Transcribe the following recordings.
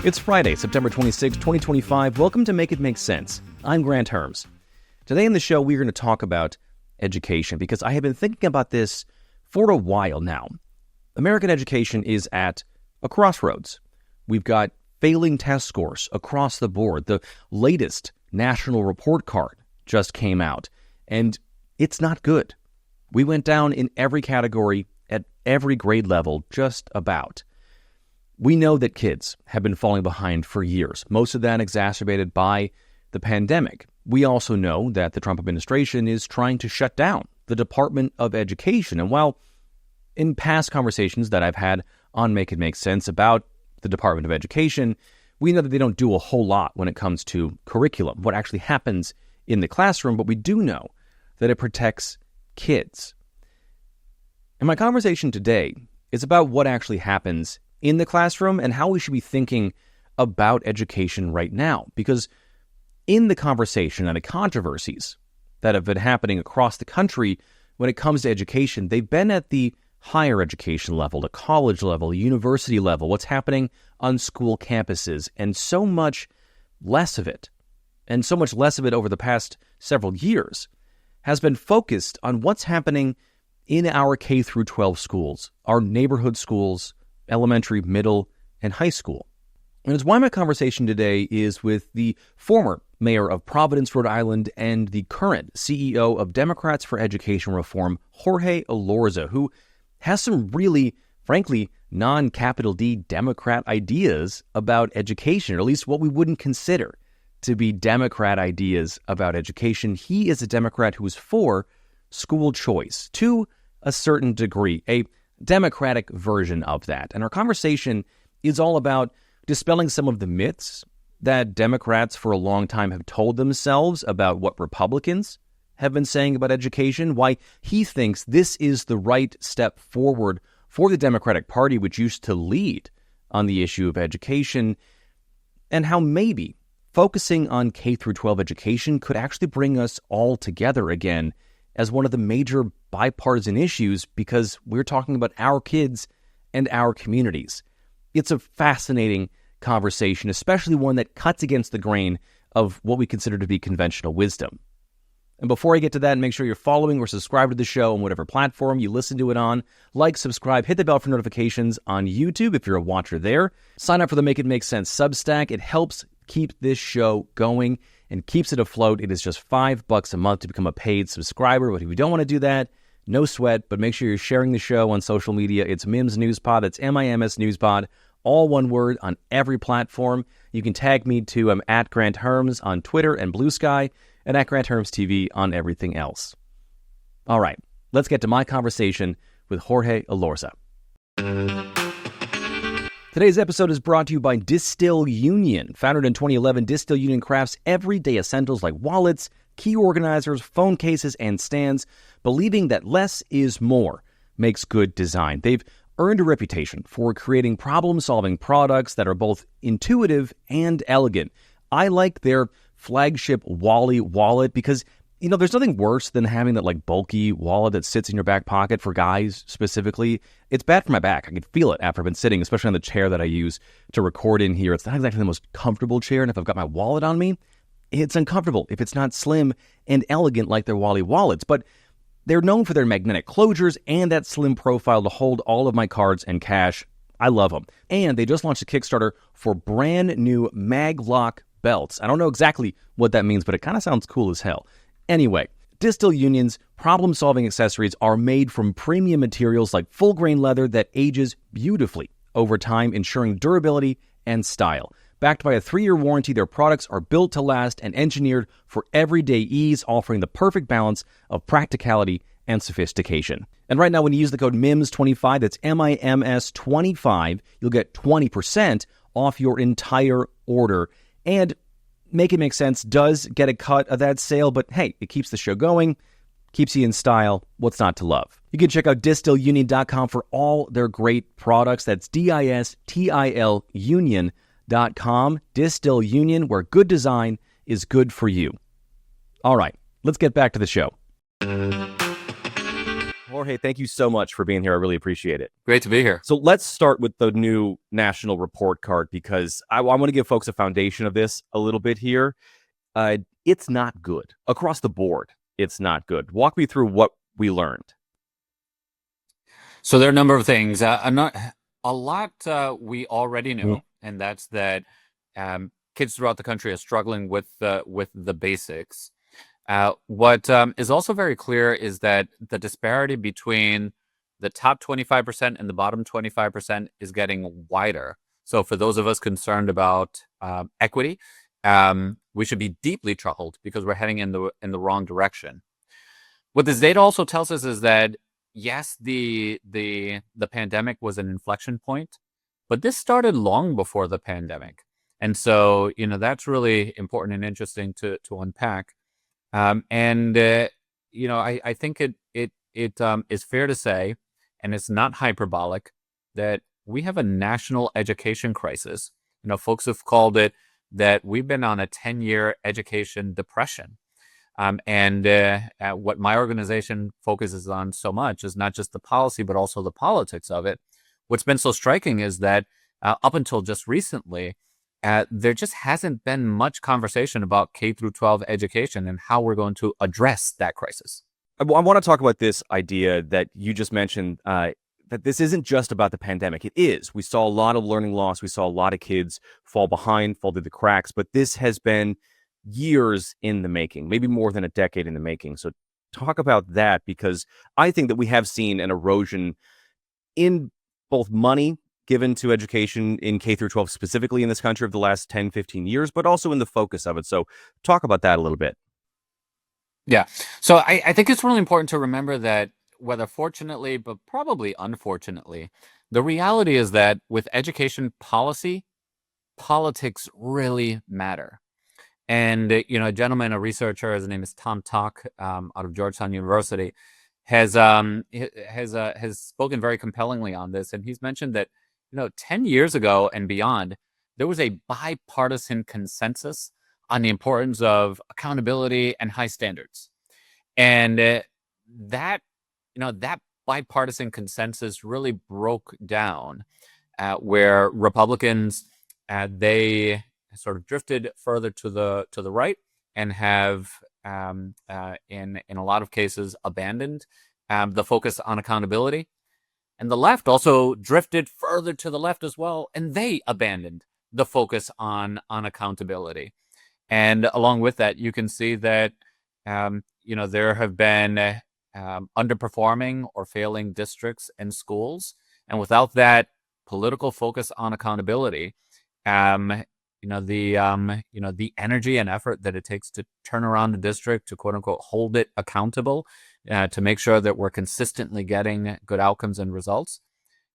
It's Friday, September 26, 2025. Welcome to Make It Make Sense. I'm Granthermes. Today in the show, we're going to talk about education because I have been thinking about this for a while now. American education is at a crossroads. We've got failing test scores across the board. The latest national report card just came out, and it's not good. We went down in every category at every grade level, just about. We know that kids have been falling behind for years, most of that exacerbated by the pandemic. We also know that the Trump administration is trying to shut down the Department of Education. And while in past conversations that I've had on Make It Make Sense about the Department of Education, we know that they don't do a whole lot when it comes to curriculum, what actually happens in the classroom, but we do know that it protects kids. And my conversation today is about what actually happens in the classroom and how we should be thinking about education right now. Because in the conversation and the controversies that have been happening across the country when it comes to education, they've been at the higher education level, the college level, university level, what's happening on school campuses, and so much less of it, and so much less of it over the past several years, has been focused on what's happening in our K through 12 schools, our neighborhood schools, elementary, middle, and high school. And it's why my conversation today is with the former mayor of Providence, Rhode Island, and the current CEO of Democrats for Education Reform, Jorge Elorza, who has some really, frankly, non-capital D Democrat ideas about education, or at least what we wouldn't consider to be Democrat ideas about education. He is a Democrat who is for school choice to a certain degree, a Democratic version of that. And our conversation is all about dispelling some of the myths that Democrats for a long time have told themselves about what Republicans have been saying about education, why he thinks this is the right step forward for the Democratic Party, which used to lead on the issue of education, and how maybe focusing on K through 12 education could actually bring us all together again as one of the major bipartisan issues, because we're talking about our kids and our communities. It's a fascinating conversation, especially one that cuts against the grain of what we consider to be conventional wisdom. And before I get to that, make sure you're following or subscribed to the show on whatever platform you listen to it on. Like, subscribe, hit the bell for notifications on YouTube if you're a watcher there. Sign up for the Make It Make Sense Substack. It helps keep this show going and keeps it afloat. It is just $5 a month to become a paid subscriber. But if you don't want to do that, no sweat, but make sure you're sharing the show on social media. It's Mims Newspod. It's MIMS Newspod. All one word on every platform. You can tag me too. I'm at Granthermes on Twitter and Bluesky, and at Granthermes TV on everything else. All right, let's get to my conversation with Jorge Elorza. Today's episode is brought to you by Distill Union. Founded in 2011, Distill Union crafts everyday essentials like wallets, key organizers, phone cases, and stands, believing that less is more makes good design. They've earned a reputation for creating problem-solving products that are both intuitive and elegant. I like their flagship Wally wallet because, you know, there's nothing worse than having that like bulky wallet that sits in your back pocket for guys specifically. It's bad for my back. I can feel it after I've been sitting, especially on the chair that I use to record in here. It's not exactly the most comfortable chair, and if I've got my wallet on me, it's uncomfortable if it's not slim and elegant like their Wally wallets. But they're known for their magnetic closures and that slim profile to hold all of my cards and cash. I love them. And they just launched a Kickstarter for brand new Maglock belts. I don't know exactly what that means, but it kind of sounds cool as hell. Anyway, Distill Union's problem-solving accessories are made from premium materials like full-grain leather that ages beautifully over time, ensuring durability and style. Backed by a 3-year warranty, their products are built to last and engineered for everyday ease, offering the perfect balance of practicality and sophistication. And right now, when you use the code MIMS25, that's MIMS25, you'll get 20% off your entire order. And Make It Make Sense does get a cut of that sale, but hey, it keeps the show going, keeps you in style. What's not to love? You can check out distillunion.com for all their great products. That's DISTIL Union.com. Distill Union, where good design is good for you. All right, let's get back to the show. Jorge, thank you so much for being here. I really appreciate it. Great to be here. So let's start with the new national report card because I want to give folks a foundation of this a little bit here. It's not good. Across the board, it's not good. Walk me through what we learned. So there are a number of things. A lot we already Mhm. know, and that's that kids throughout the country are struggling with the basics. What is also very clear is that the disparity between the top 25% and the bottom 25% is getting wider. So for those of us concerned about equity, we should be deeply troubled because we're heading in the wrong direction. What this data also tells us is that yes, the pandemic was an inflection point, but this started long before the pandemic, and so that's really important and interesting to unpack. And I think it is fair to say, and it's not hyperbolic, that we have a national education crisis. Folks have called it that we've been on a 10-year education depression. And what my organization focuses on so much is not just the policy, but also the politics of it. What's been so striking is that up until just recently, there just hasn't been much conversation about K through 12 education and how we're going to address that crisis. I want to talk about this idea that you just mentioned, that this isn't just about the pandemic. It is. We saw a lot of learning loss. We saw a lot of kids fall behind, fall through the cracks, but this has been years in the making, maybe more than a decade in the making. So talk about that, because I think that we have seen an erosion in both money given to education in K through 12, specifically in this country, of the last 10, 15 years, but also in the focus of it. So talk about that a little bit. Yeah. So I think it's really important to remember that whether fortunately, but probably unfortunately, the reality is that with education policy, politics really matter. And a gentleman, a researcher, his name is Tom Talk, out of Georgetown University, has spoken very compellingly on this, and he's mentioned that 10 years ago and beyond, there was a bipartisan consensus on the importance of accountability and high standards, and that bipartisan consensus really broke down where Republicans they sort of drifted further to the right and have in a lot of cases abandoned the focus on accountability, and the left also drifted further to the left as well, and they abandoned the focus on accountability. And along with that, you can see that there have been underperforming or failing districts and schools, and without that political focus on accountability, the energy and effort that it takes to turn around a district, to quote unquote hold it accountable, to make sure that we're consistently getting good outcomes and results,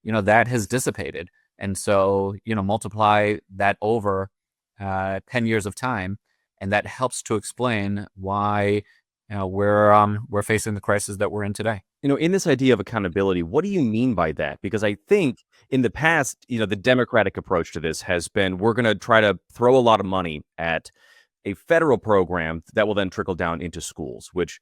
that has dissipated. And so, multiply that over 10 years of time, and that helps to explain why we're facing the crisis that we're in today. In this idea of accountability, what do you mean by that? Because I think in the past, the Democratic approach to this has been, we're going to try to throw a lot of money at a federal program that will then trickle down into schools, which,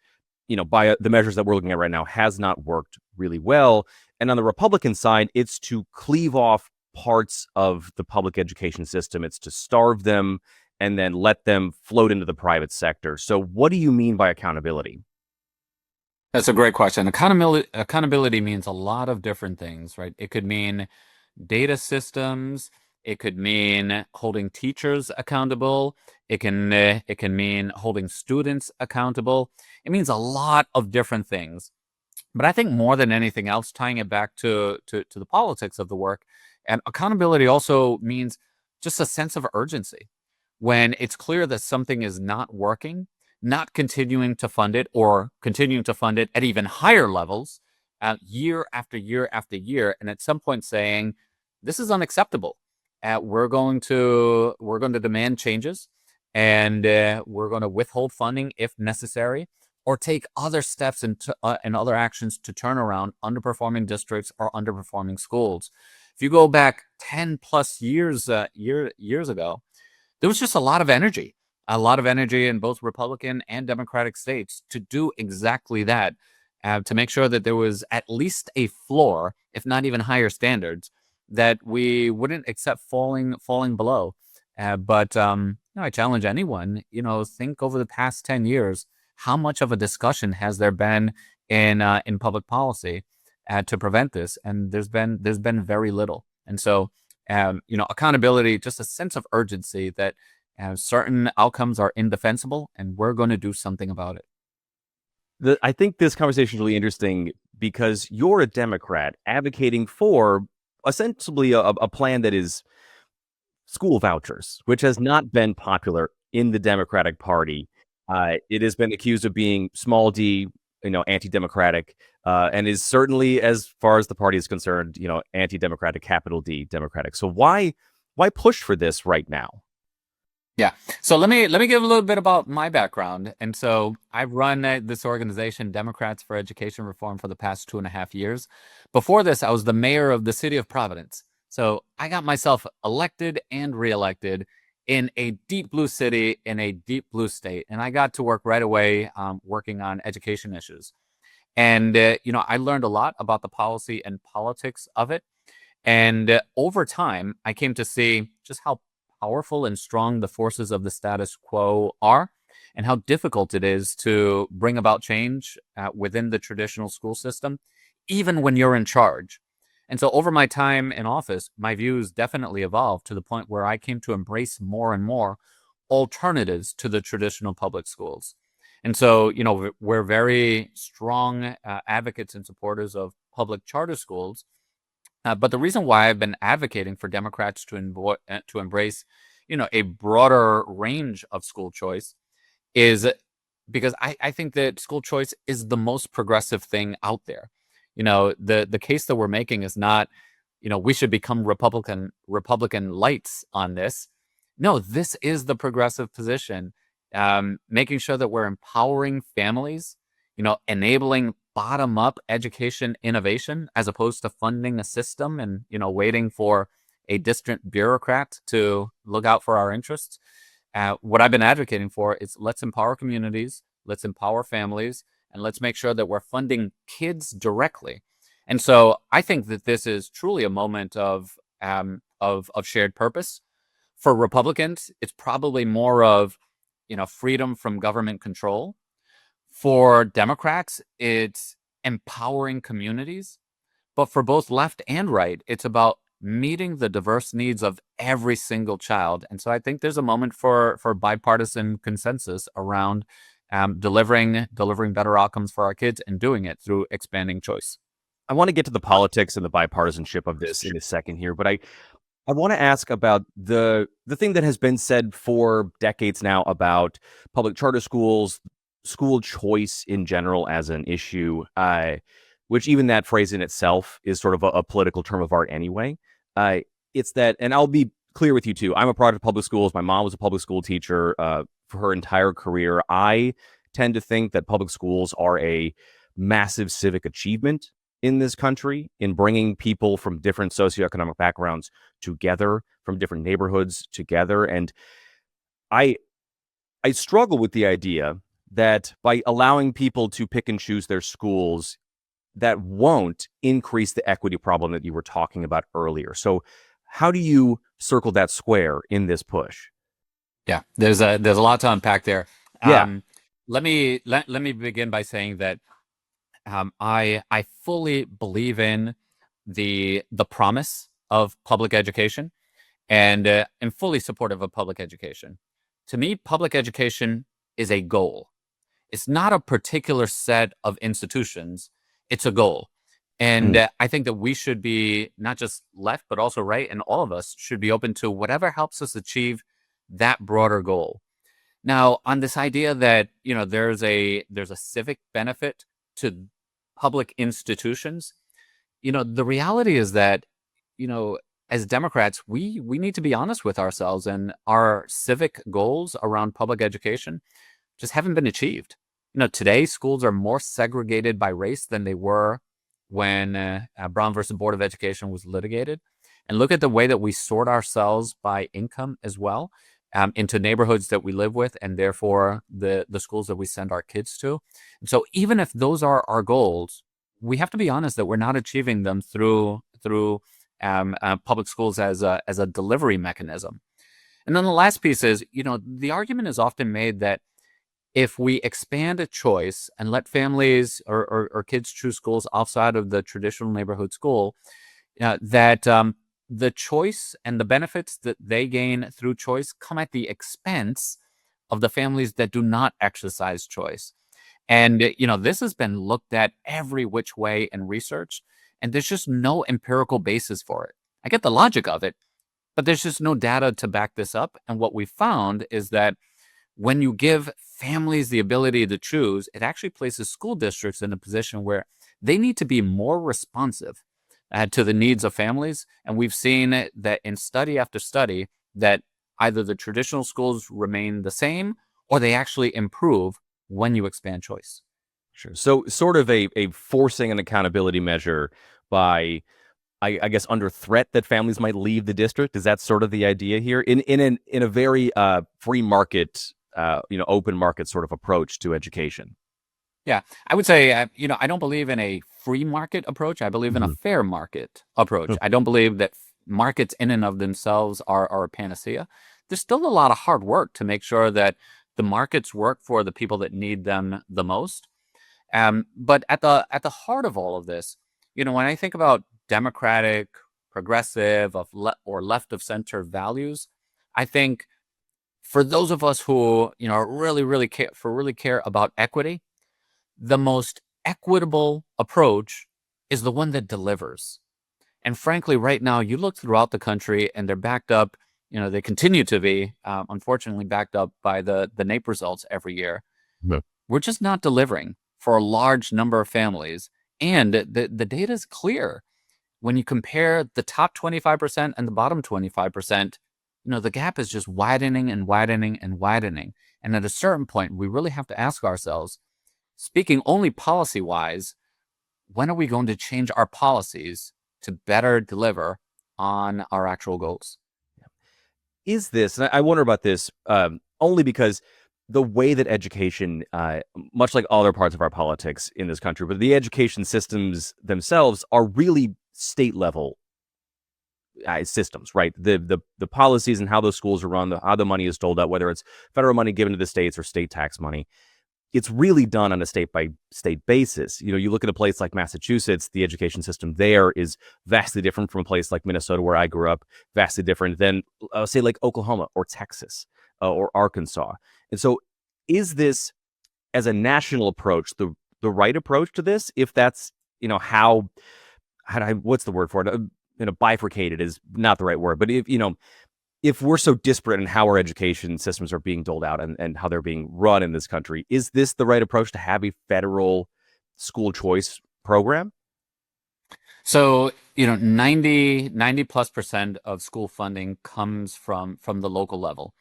by the measures that we're looking at right now, has not worked really well. And on the Republican side, it's to cleave off parts of the public education system. It's to starve them and then let them float into the private sector. So what do you mean by accountability? That's a great question. Accountability means a lot of different things, right? It could mean data systems. It could mean holding teachers accountable. It can mean holding students accountable. It means a lot of different things. But I think more than anything else, tying it back to the politics of the work, and accountability also means just a sense of urgency. When it's clear that something is not working, not continuing to fund it, or continuing to fund it at even higher levels, year after year after year, and at some point saying, this is unacceptable. We're going to demand changes, and we're going to withhold funding if necessary, or take other steps and other actions to turn around underperforming districts or underperforming schools. If you go back 10 plus years ago, there was just a lot of energy in both Republican and Democratic states to do exactly that. to make sure that there was at least a floor, if not even higher standards, that we wouldn't accept falling below. I challenge anyone, think over the past 10 years, how much of a discussion has there been in public policy to prevent this? And there's been very little. And so, accountability, just a sense of urgency that certain outcomes are indefensible, and we're going to do something about it. I think this conversation is really interesting because you're a Democrat advocating for ostensibly a plan that is school vouchers, which has not been popular in the Democratic Party. It has been accused of being small d, anti-democratic, and is certainly, as far as the party is concerned, anti-democratic, capital D, democratic. So why push for this right now? Yeah. So let me give a little bit about my background. And so I've run this organization, Democrats for Education Reform, for the past 2.5 years. Before this, I was the mayor of the city of Providence. So I got myself elected and reelected in a deep blue city in a deep blue state, and I got to work right away working on education issues. And I learned a lot about the policy and politics of it. And over time, I came to see just how powerful and strong the forces of the status quo are, and how difficult it is to bring about change within the traditional school system, even when you're in charge. And so over my time in office, my views definitely evolved to the point where I came to embrace more and more alternatives to the traditional public schools. And so, we're very strong advocates and supporters of public charter schools. But the reason why I've been advocating for Democrats to embrace, a broader range of school choice is because I think that school choice is the most progressive thing out there. The case that we're making is not, we should become Republican lights on this. No, this is the progressive position, making sure that we're empowering families, enabling bottom up education innovation as opposed to funding a system and, waiting for a distant bureaucrat to look out for our interests. What I've been advocating for is let's empower communities, let's empower families, and let's make sure that we're funding kids directly. And so I think that this is truly a moment of shared purpose. For Republicans, it's probably more of, freedom from government control. For Democrats, it's empowering communities. But for both left and right, it's about meeting the diverse needs of every single child. And so I think there's a moment for bipartisan consensus around delivering better outcomes for our kids and doing it through expanding choice. I want to get to the politics and the bipartisanship of this in a second here, but I want to ask about the thing that has been said for decades now about public charter schools, school choice in general as an issue, which even that phrase in itself is sort of a political term of art anyway. It's that, and I'll be clear with you too, I'm a product of public schools. My mom was a public school teacher for her entire career. I tend to think that public schools are a massive civic achievement in this country in bringing people from different socioeconomic backgrounds together, from different neighborhoods together. And I struggle with the idea that by allowing people to pick and choose their schools, that won't increase the equity problem that you were talking about earlier. So how do you circle that square in this push? Yeah, there's a lot to unpack there. Yeah. Let me begin by saying that I fully believe in the promise of public education, and am fully supportive of public education. To me, public education is a goal. It's not a particular set of institutions. It's a goal. And I think that we should be not just left, but also right. And all of us should be open to whatever helps us achieve that broader goal. Now, on this idea that, there's a civic benefit to public institutions, the reality is that, as Democrats, we need to be honest with ourselves, and our civic goals around public education just haven't been achieved. Today schools are more segregated by race than they were when Brown versus Board of Education was litigated. And look at the way that we sort ourselves by income as well. into neighborhoods that we live with, and therefore the schools that we send our kids to. And so even if those are our goals, we have to be honest that we're not achieving them through public schools as a delivery mechanism. And then the last piece is, the argument is often made that if we expand a choice and let families or kids choose schools outside of the traditional neighborhood school, that the choice and the benefits that they gain through choice come at the expense of the families that do not exercise choice. And, this has been looked at every which way in research, and there's just no empirical basis for it. I get the logic of it, but there's just no data to back this up. And what we found is that when you give families the ability to choose, it actually places school districts in a position where they need to be more responsive to the needs of families. And we've seen that in study after study that either the traditional schools remain the same or they actually improve when you expand choice. Sure. So sort of a forcing an accountability measure by, I guess, under threat that families might leave the district. Is that sort of the idea here in a very free market, open market sort of approach to education? Yeah, I would say, I don't believe in a free market approach. I believe in a fair market approach. I don't believe that markets in and of themselves are a panacea. There's still a lot of hard work to make sure that the markets work for the people that need them the most. But at the heart of all of this, when I think about democratic, progressive, or left of center values, I think for those of us who really care about equity, the most equitable approach is the one that delivers. And frankly, right now, you look throughout the country and they're backed up, they continue to be, unfortunately, backed up by the NAEP results every year. Yeah. We're just not delivering for a large number of families. And the data is clear. When you compare the top 25% and the bottom 25%, the gap is just widening and widening and widening. And at a certain point, we really have to ask ourselves, speaking only policy-wise, when are we going to change our policies to better deliver on our actual goals? Is this, and I wonder about this only because the way that education, much like other parts of our politics in this country, but the education systems themselves are really state level systems, right? The policies and how those schools are run, how the money is doled out, whether it's federal money given to the states or state tax money, it's really done on a state by state basis. You look at a place like Massachusetts, the education system there is vastly different from a place like Minnesota, where I grew up, vastly different than, say, like Oklahoma or Texas or Arkansas. And so is this, as a national approach, the right approach to this? If that's, what's the word for it? Bifurcated is not the right word, but if we're so disparate in how our education systems are being doled out and how they're being run in this country, is this the right approach to have a federal school choice program? So, 90+% of school funding comes from the local level,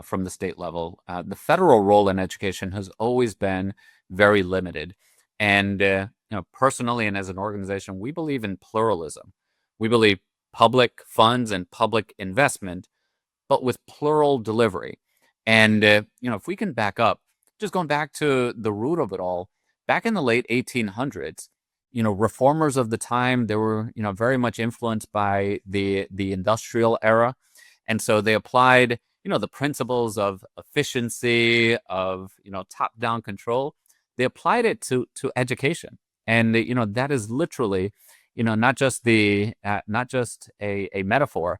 from the state level. The federal role in education has always been very limited. And, personally and as an organization, we believe in pluralism. We believe public funds and public investment, but with plural delivery. And, if we can back up, just going back to the root of it all, back in the late 1800s, reformers of the time, they were, very much influenced by the industrial era. And so they applied, the principles of efficiency, of, top-down control. They applied it to education. And, that is literally, not just a metaphor.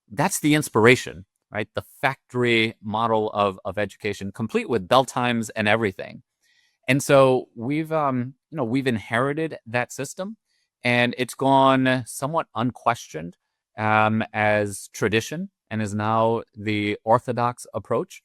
That's the inspiration, right? The factory model of education, complete with bell times and everything. And so we've inherited that system, and it's gone somewhat unquestioned as tradition and is now the orthodox approach.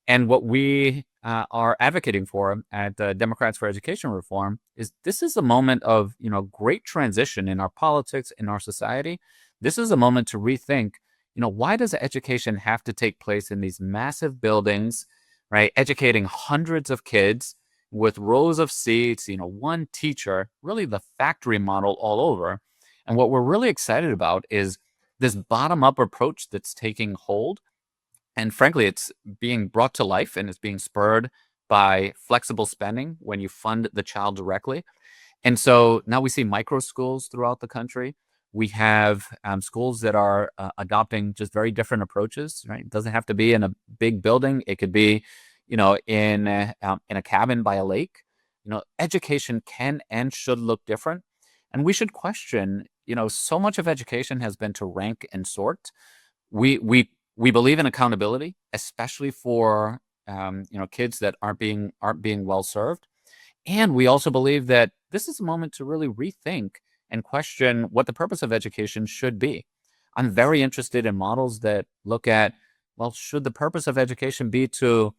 And what we are advocating for at Democrats for Education Reform is this is a moment of great transition in our politics, in our society. This is a moment to rethink, why does education have to take place in these massive buildings, right? Educating hundreds of kids with rows of seats, one teacher, really the factory model all over. And what we're really excited about is this bottom-up approach that's taking hold. And frankly, it's being brought to life and it's being spurred by flexible spending when you fund the child directly. And so now we see micro schools throughout the country. We have schools that are adopting just very different approaches, right? It doesn't have to be in a big building. It could be, in a cabin by a lake. Education can and should look different. And we should question, so much of education has been to rank and sort. We believe in accountability, especially for kids that aren't being well served. And we also believe that this is a moment to really rethink and question what the purpose of education should be. I'm very interested in models that look at, well, should the purpose of education be to,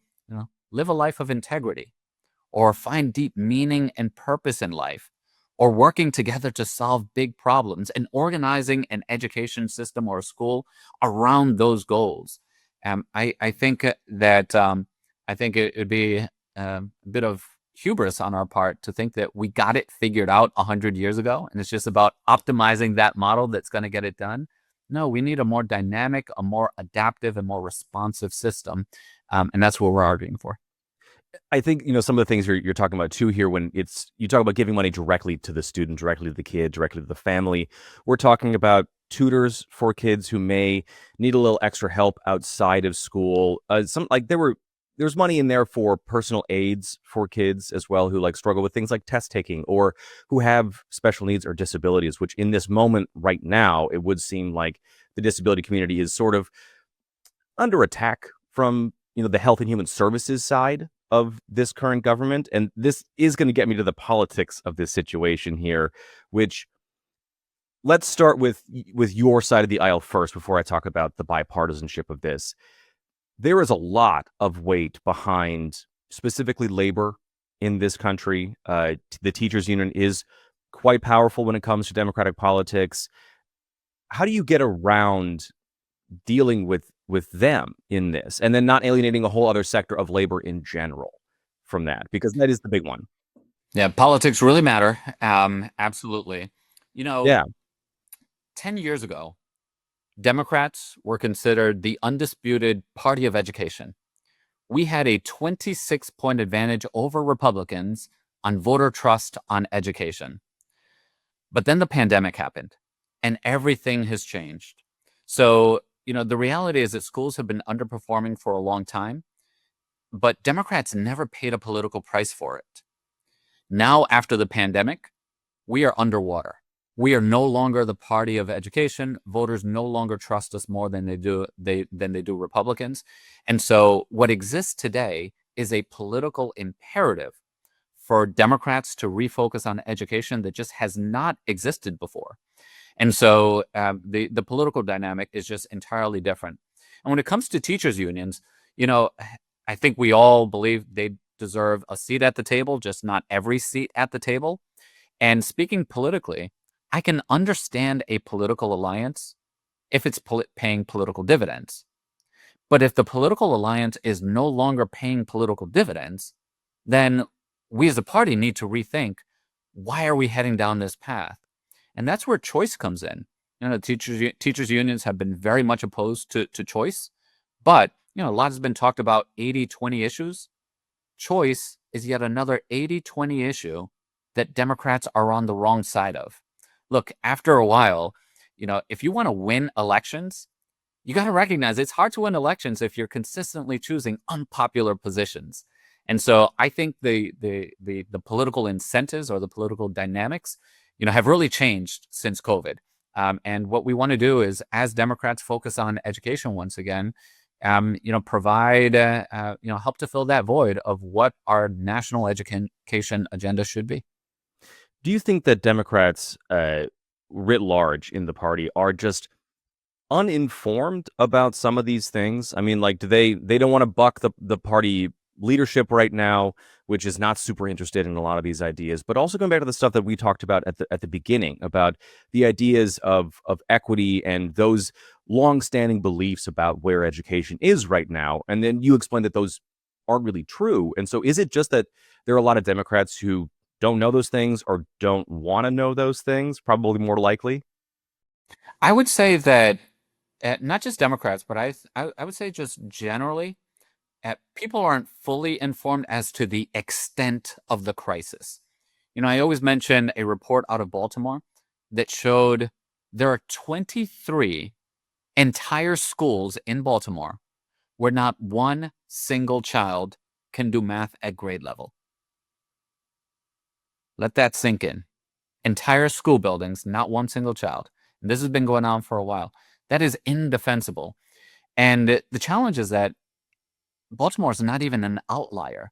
live a life of integrity, or find deep meaning and purpose in life, or working together to solve big problems and organizing an education system or a school around those goals. I think that I think it would be a bit of hubris on our part to think that we got it figured out 100 years ago and it's just about optimizing that model that's going to get it done. No, we need a more dynamic, a more adaptive, and more responsive system, and that's what we're arguing for. I think, some of the things you're talking about too here, when you talk about giving money directly to the student, directly to the kid, directly to the family, we're talking about tutors for kids who may need a little extra help outside of school. There's money in there for personal aides for kids as well, who struggle with things like test taking, or who have special needs or disabilities, which in this moment right now, it would seem like the disability community is sort of under attack from, the health and human services side of this current government. And this is going to get me to the politics of this situation here, which, let's start with your side of the aisle first before I talk about the bipartisanship of this. There is a lot of weight behind specifically labor in this country. The teachers union is quite powerful when it comes to democratic politics. How do you get around dealing with them in this, and then not alienating a whole other sector of labor in general from that? Because that is the big one. Yeah, politics really matter. Absolutely. Yeah. 10 years ago, Democrats were considered the undisputed party of education. We had a 26-point advantage over Republicans on voter trust on education. But then the pandemic happened and everything has changed. So, the reality is that schools have been underperforming for a long time, but Democrats never paid a political price for it. Now, after the pandemic, we are underwater. We are no longer the party of education. Voters no longer trust us more than they do Republicans. And so what exists today is a political imperative for Democrats to refocus on education that just has not existed before. And so the political dynamic is just entirely different. And when it comes to teachers unions, I think we all believe they deserve a seat at the table, just not every seat at the table. And speaking politically, I can understand a political alliance if it's paying political dividends. But if the political alliance is no longer paying political dividends, then we as a party need to rethink, why are we heading down this path? And that's where choice comes in. Teachers unions have been very much opposed to choice, but a lot has been talked about 80-20 issues. Choice is yet another 80-20 issue that Democrats are on the wrong side of. Look, after a while, if you want to win elections, you got to recognize it's hard to win elections if you're consistently choosing unpopular positions. And so I think the political incentives or the political dynamics, have really changed since COVID. And what we want to do is, as Democrats focus on education once again, provide, help to fill that void of what our national education agenda should be. Do you think that Democrats, writ large in the party, are just uninformed about some of these things? I mean, do they don't want to buck the party leadership right now, which is not super interested in a lot of these ideas, but also going back to the stuff that we talked about at the beginning about the ideas of equity and those long-standing beliefs about where education is right now. And then you explained that those aren't really true. And so is it just that there are a lot of Democrats who don't know those things or don't want to know those things, probably more likely? I would say that not just Democrats, but I would say just generally, people aren't fully informed as to the extent of the crisis. I always mention a report out of Baltimore that showed there are 23 entire schools in Baltimore where not one single child can do math at grade level. Let that sink in. Entire school buildings, not one single child. And this has been going on for a while. That is indefensible. And the challenge is that Baltimore is not even an outlier.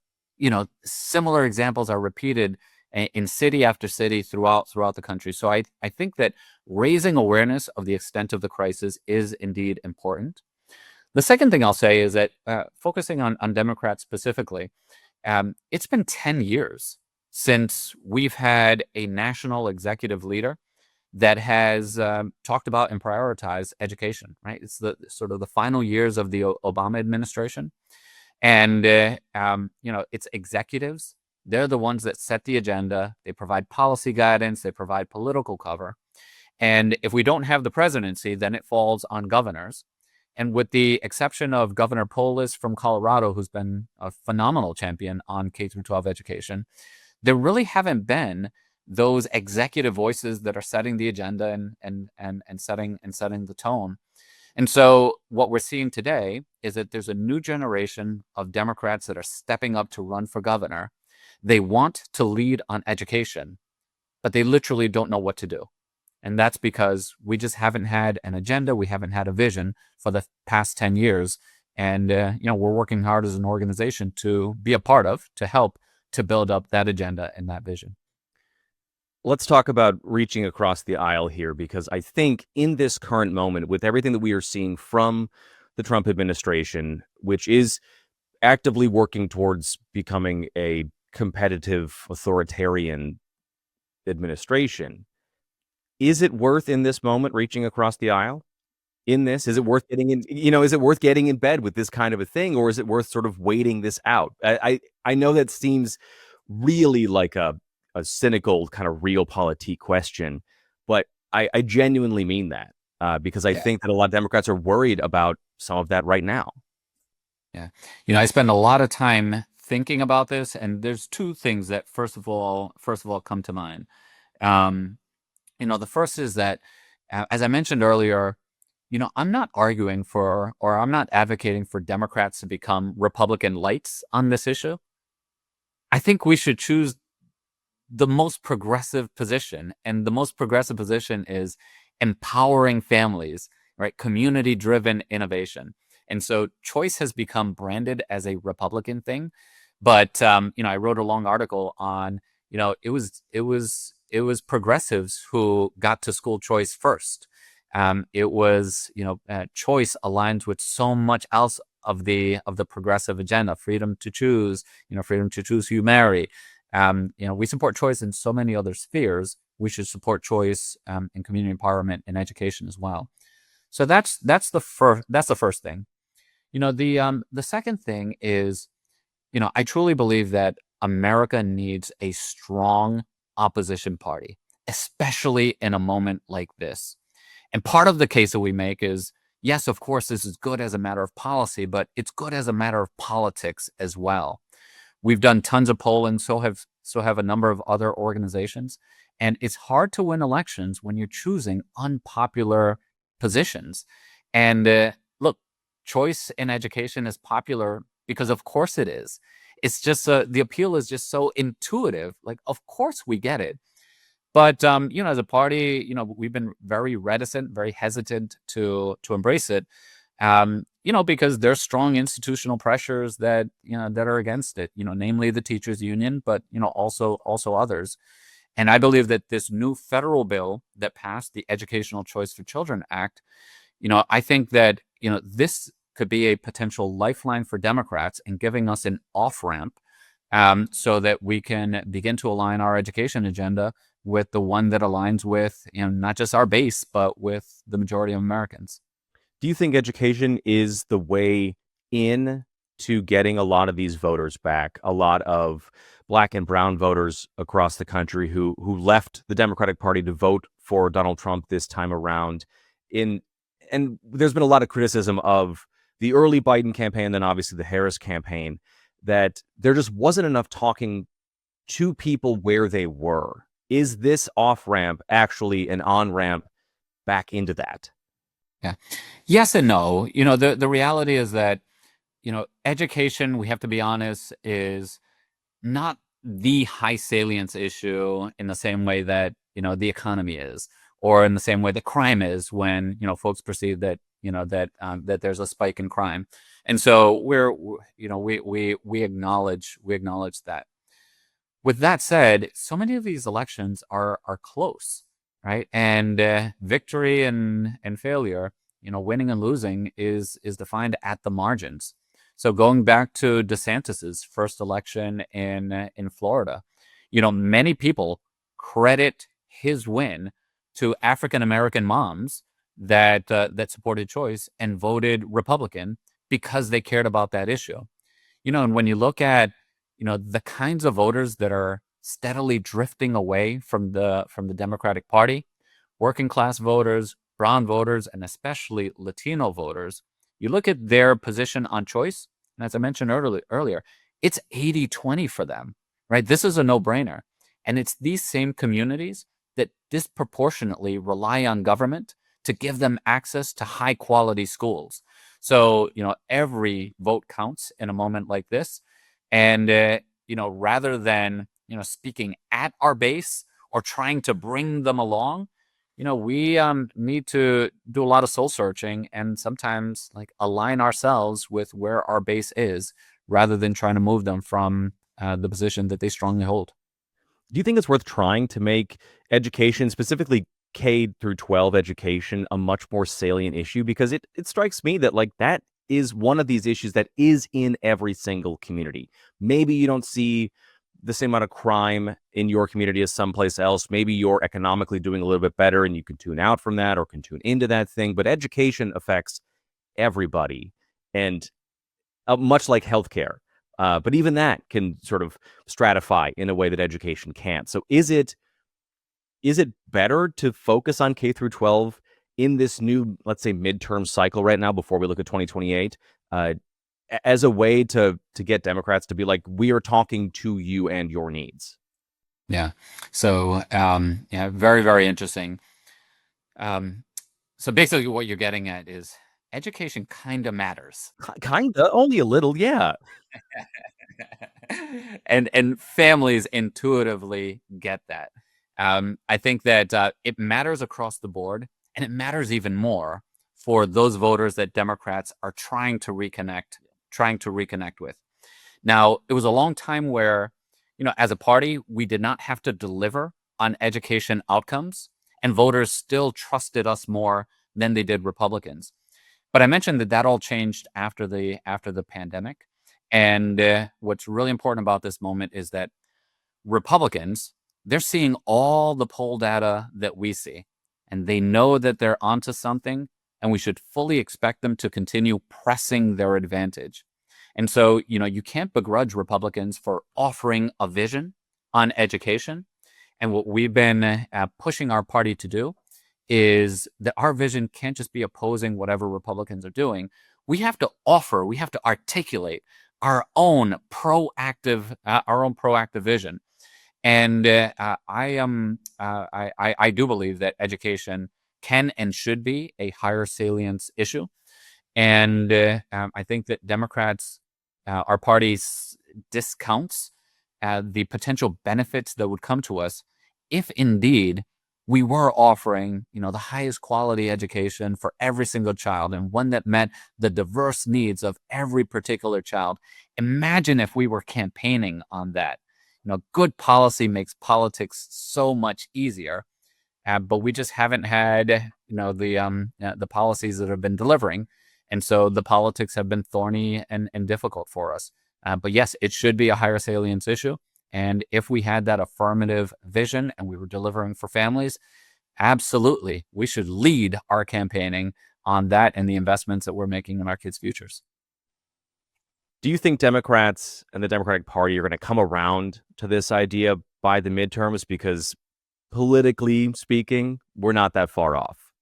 Similar examples are repeated in city after city throughout the country. So I think that raising awareness of the extent of the crisis is indeed important. The second thing I'll say is that focusing on Democrats specifically, it's been 10 years since we've had a national executive leader that has talked about and prioritized education, right? It's the sort of the final years of the Obama administration. And, it's executives. They're the ones that set the agenda. They provide policy guidance. They provide political cover. And if we don't have the presidency, then it falls on governors. And with the exception of Governor Polis from Colorado, who's been a phenomenal champion on K-12 education, there really haven't been those executive voices that are setting the agenda and setting the tone. And so what we're seeing today is that there's a new generation of Democrats that are stepping up to run for governor. They want to lead on education, but they literally don't know what to do. And that's because we just haven't had an agenda. We haven't had a vision for the past 10 years. And, we're working hard as an organization to be a part of, to help to build up that agenda and that vision. Let's talk about reaching across the aisle here, because I think in this current moment, with everything that we are seeing from the Trump administration, which is actively working towards becoming a competitive authoritarian administration, is it worth in this moment reaching across the aisle? In this, is it worth getting in? Is it worth getting in bed with this kind of a thing, or is it worth sort of waiting this out? I know that seems really like a cynical kind of realpolitik question, but I genuinely mean that because I think that a lot of Democrats are worried about some of that right now. Yeah. I spend a lot of time thinking about this, and there's two things that first of all come to mind. The first is that, as I mentioned earlier, I'm not arguing for, or I'm not advocating for Democrats to become Republican lights on this issue. I think we should choose the most progressive position, and the most progressive position is empowering families, right? Community-driven innovation. And so choice has become branded as a Republican thing. But, I wrote a long article on, it was progressives who got to school choice first. It was, choice aligns with so much else of the progressive agenda: freedom to choose, freedom to choose who you marry. We support choice in so many other spheres. We should support choice in community empowerment and education as well. So that's the first thing. The second thing is, I truly believe that America needs a strong opposition party, especially in a moment like this. And part of the case that we make is, yes, of course, this is good as a matter of policy, but it's good as a matter of politics as well. We've done tons of polling, so have a number of other organizations. And it's hard to win elections when you're choosing unpopular positions. And look, choice in education is popular because of course it is. It's just the appeal is just so intuitive. Like, of course we get it. But as a party, we've been very reticent, very hesitant to embrace it. Because there's strong institutional pressures that are against it. Namely the teachers union, but also others. And I believe that this new federal bill that passed, the Educational Choice for Children Act, I think that this could be a potential lifeline for Democrats in giving us an off ramp, so that we can begin to align our education agenda with the one that aligns with not just our base, but with the majority of Americans. Do you think education is the way in to getting a lot of these voters back? A lot of Black and brown voters across the country who left the Democratic Party to vote for Donald Trump this time around. and there's been a lot of criticism of the early Biden campaign, then obviously the Harris campaign, that there just wasn't enough talking to people where they were. Is this off ramp actually an on ramp back into that? Yeah. Yes and no. The reality is that, education, we have to be honest, is not the high salience issue in the same way that, the economy is, or in the same way that crime is when, folks perceive that, that there's a spike in crime. And so we acknowledge that. With that said, so many of these elections are close, right? And victory and failure, winning and losing is defined at the margins. So going back to DeSantis's first election in Florida, many people credit his win to African American moms that supported choice and voted Republican because they cared about that issue. And when you look at the kinds of voters that are steadily drifting away from the Democratic Party, working class voters, brown voters, and especially Latino voters, you look at their position on choice, and as I mentioned earlier, it's 80-20 for them, right? This is a no-brainer. And it's these same communities that disproportionately rely on government to give them access to high quality schools. So, every vote counts in a moment like this. And, rather than, speaking at our base or trying to bring them along, we need to do a lot of soul searching and sometimes align ourselves with where our base is rather than trying to move them from the position that they strongly hold. Do you think it's worth trying to make education, specifically K through 12 education, a much more salient issue? Because it strikes me that that is one of these issues that is in every single community. Maybe you don't see the same amount of crime in your community as someplace else. Maybe you're economically doing a little bit better and you can tune out from that or can tune into that thing. But education affects everybody, and much like healthcare. But even that can sort of stratify in a way that education can't. So is it better to focus on K through 12 in this new, let's say, midterm cycle right now before we look at 2028, as a way to get Democrats to be like, we are talking to you and your needs? Yeah. So, yeah, very, very interesting. So basically what you're getting at is education kind of matters. Kinda, only a little, yeah. And families intuitively get that. I think that it matters across the board, and it matters even more for those voters that Democrats are trying to reconnect with. Now, it was a long time where, as a party, we did not have to deliver on education outcomes, and voters still trusted us more than they did Republicans. But I mentioned that all changed after the pandemic. And what's really important about this moment is that Republicans, they're seeing all the poll data that we see, and they know that they're onto something, and we should fully expect them to continue pressing their advantage. And so, you can't begrudge Republicans for offering a vision on education. And what we've been pushing our party to do is that our vision can't just be opposing whatever Republicans are doing. We have to articulate our own proactive vision. And I do believe that education can and should be a higher salience issue. And I think that Democrats, our party, discounts the potential benefits that would come to us if indeed we were offering, the highest quality education for every single child and one that met the diverse needs of every particular child. Imagine if we were campaigning on that. Good policy makes politics so much easier, but we just haven't had, the policies that have been delivering. And so the politics have been thorny and difficult for us. But yes, it should be a higher salience issue. And if we had that affirmative vision and we were delivering for families, absolutely, we should lead our campaigning on that and the investments that we're making in our kids' futures. Do you think Democrats and the Democratic Party are going to come around to this idea by the midterms? Because politically speaking, we're not that far off.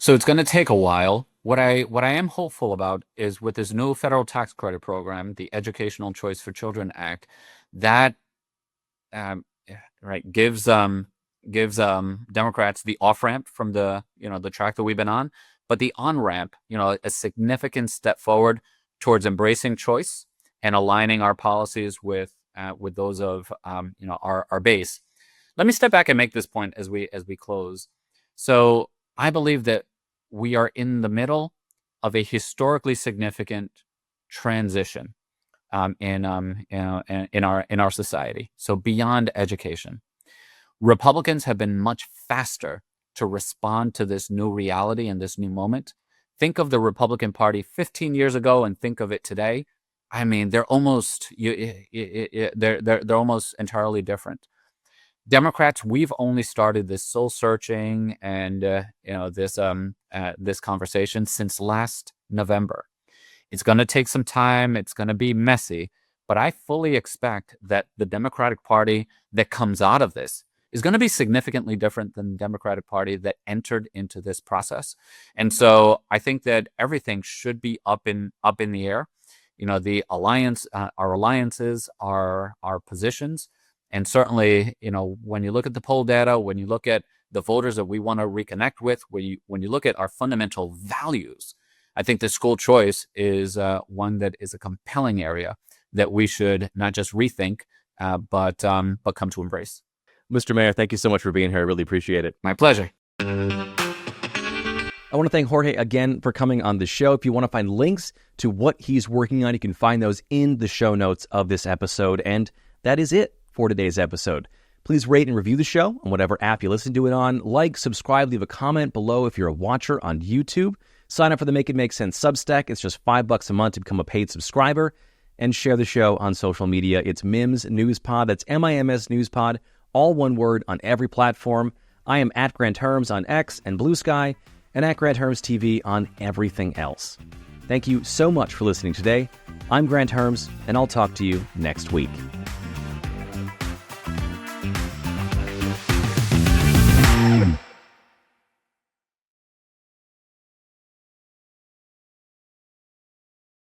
So it's going to take a while. What I am hopeful about is with this new federal tax credit program, the Educational Choice for Children Act, that um, right gives Democrats the off ramp from the track that we've been on, but the on ramp, a significant step forward towards embracing choice and aligning our policies with those of our base. Let me step back and make this point as we close. So I believe that we are in the middle of a historically significant transition in our society. So beyond education, Republicans have been much faster to respond to this new reality and this new moment. Think of the Republican Party 15 years ago and think of it today. I mean, they're almost they're almost entirely different. Democrats, we've only started this soul searching and this conversation since last November. It's going to take some time. It's going to be messy, but I fully expect that the Democratic Party that comes out of this is going to be significantly different than the Democratic Party that entered into this process. And so I think that everything should be up in the air. The alliance, our alliances, our positions. And certainly, when you look at the poll data, when you look at the voters that we want to reconnect with, when you look at our fundamental values, I think the school choice is one that is a compelling area that we should not just rethink, but come to embrace. Mr. Mayor, thank you so much for being here. I really appreciate it. My pleasure. I want to thank Jorge again for coming on the show. If you want to find links to what he's working on, you can find those in the show notes of this episode. And that is it for today's episode. Please rate and review the show on whatever app you listen to it on. Like, subscribe, leave a comment below if you're a watcher on YouTube. Sign up for the Make It Make Sense Substack. It's just $5 a month to become a paid subscriber. And share the show on social media. It's MIMS News Pod. That's MIMS News Pod. All one word on every platform. I am at Granthermes on X and Bluesky, and at Granthermes TV on everything else. Thank you so much for listening today. I'm Granthermes, and I'll talk to you next week.